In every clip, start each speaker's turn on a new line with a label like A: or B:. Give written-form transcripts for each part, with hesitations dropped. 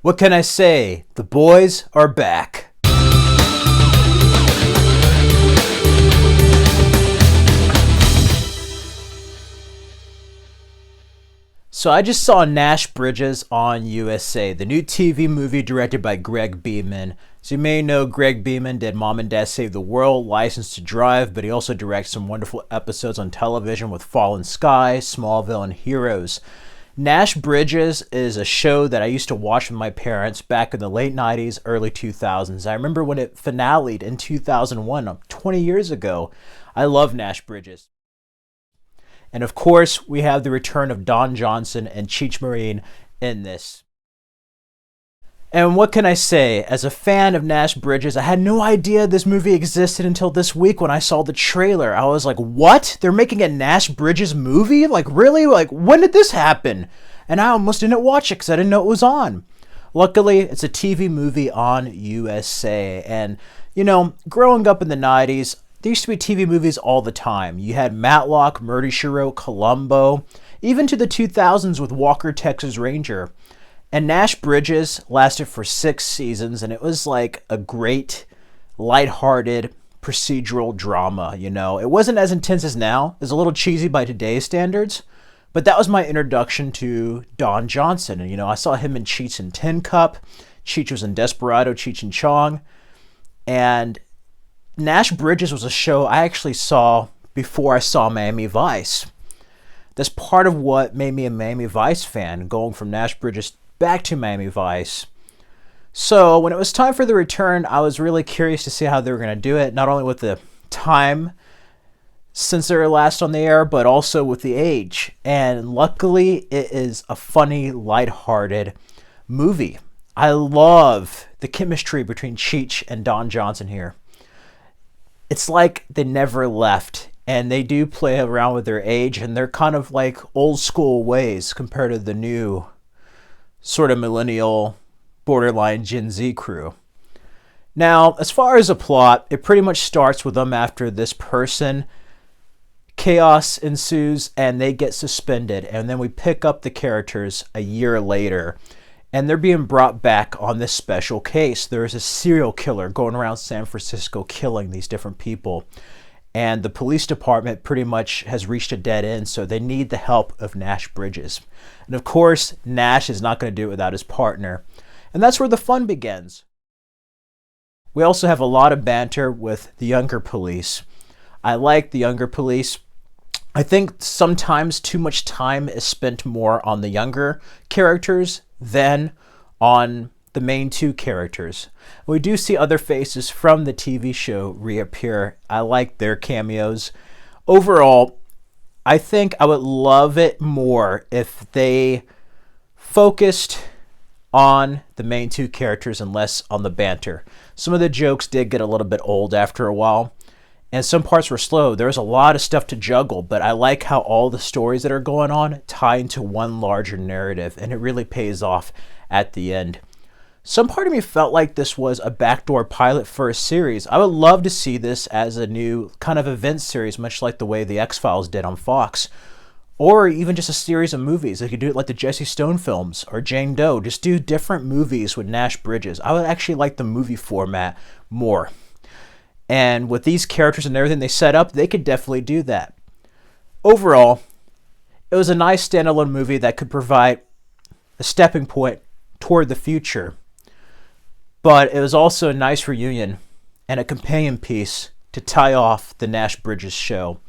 A: What can I say? The boys are back. So I just saw Nash Bridges on USA, the new TV movie directed by Greg Beeman. So you may know Greg Beeman did Mom and Dad Save the World, License to Drive, but he also directs some wonderful episodes on television with Fallen Sky, Smallville, and Heroes. Nash Bridges is a show that I used to watch with my parents back in the late 90s, early 2000s. I remember when it finaled in 2001, 20 years ago. I love Nash Bridges. And of course, we have the return of Don Johnson and Cheech Marine in this. And what can I say? As a fan of Nash Bridges, I had no idea this movie existed until this week when I saw the trailer. I was like, what? They're making a Nash Bridges movie? Like, really? Like, when did this happen? And I almost didn't watch it because I didn't know it was on. Luckily, it's a TV movie on USA. And, you know, growing up in the 90s, there used to be TV movies all the time. You had Matlock, Murder, She Wrote, Columbo, even to the 2000s with Walker, Texas Ranger. And Nash Bridges lasted for 6 seasons, and it was like a great, lighthearted procedural drama, you know. It wasn't as intense as now. It's a little cheesy by today's standards, but that was my introduction to Don Johnson. And, you know, I saw him in Cheech and Tin Cup. Cheech was in Desperado, Cheech and Chong. And Nash Bridges was a show I actually saw before I saw Miami Vice. That's part of what made me a Miami Vice fan, going from Nash Bridges back to Miami Vice. So when it was time for the return, I was really curious to see how they were going to do it, not only with the time since they were last on the air, but also with the age. And luckily, it is a funny, lighthearted movie. I love the chemistry between Cheech and Don Johnson here. It's like they never left, and they do play around with their age, and they're kind of like old school ways compared to the new sort of millennial, borderline Gen Z crew. Now, as far as a plot, it pretty much starts with them after this person. Chaos ensues, and they get suspended, and then we pick up the characters a year later. And they're being brought back on this special case. There is a serial killer going around San Francisco killing these different people. And the police department pretty much has reached a dead end, so they need the help of Nash Bridges. And of course, Nash is not going to do it without his partner. And that's where the fun begins. We also have a lot of banter with the younger police. I like the younger police. I think sometimes too much time is spent more on the younger characters than on the main 2 characters. We do see other faces from the TV show reappear. I like their cameos. Overall, I think I would love it more if they focused on the main 2 characters and less on the banter. Some of the jokes did get a little bit old after a while, and some parts were slow. There was a lot of stuff to juggle, but I like how all the stories that are going on tie into one larger narrative, and it really pays off at the end. Some part of me felt like this was a backdoor pilot for a series. I would love to see this as a new kind of event series, much like the way the X-Files did on Fox. Or even just a series of movies. They could do it like the Jesse Stone films or Jane Doe. Just do different movies with Nash Bridges. I would actually like the movie format more. And with these characters and everything they set up, they could definitely do that. Overall, it was a nice standalone movie that could provide a stepping point toward the future. But it was also a nice reunion and a companion piece to tie off the Nash Bridges show.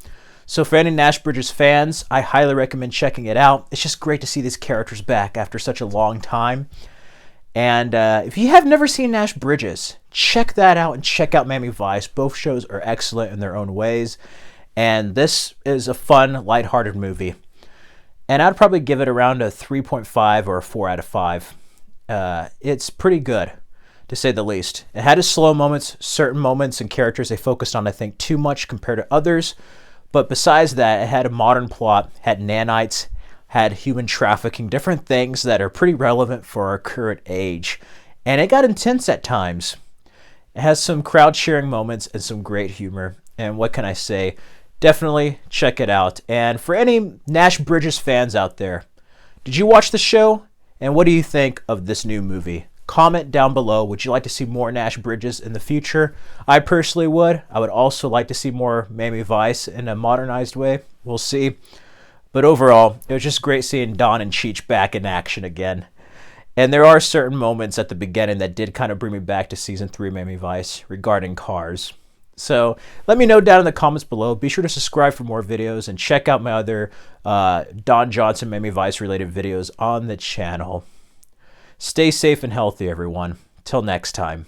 A: So for any Nash Bridges fans, I highly recommend checking it out. It's just great to see these characters back after such a long time. And if you have never seen Nash Bridges, check that out and check out Miami Vice. Both shows are excellent in their own ways. And this is a fun, lighthearted movie. And I'd probably give it around a 3.5 or a 4 out of 5. It's pretty good, to say the least. It had its slow moments, certain moments and characters they focused on, I think, too much compared to others. But besides that, it had a modern plot, had nanites, had human trafficking, different things that are pretty relevant for our current age. And it got intense at times. It has some crowd cheering moments and some great humor. And what can I say? Definitely check it out. And for any Nash Bridges fans out there, did you watch the show? And what do you think of this new movie? Comment down below. Would you like to see more Nash Bridges in the future? I personally would. I would also like to see more Miami Vice in a modernized way. We'll see. But overall, it was just great seeing Don and Cheech back in action again. And there are certain moments at the beginning that did kind of bring me back to season 3 Miami Vice regarding cars. So let me know down in the comments below. Be sure to subscribe for more videos and check out my other Don Johnson Miami Vice related videos on the channel. Stay safe and healthy, everyone. Till next time.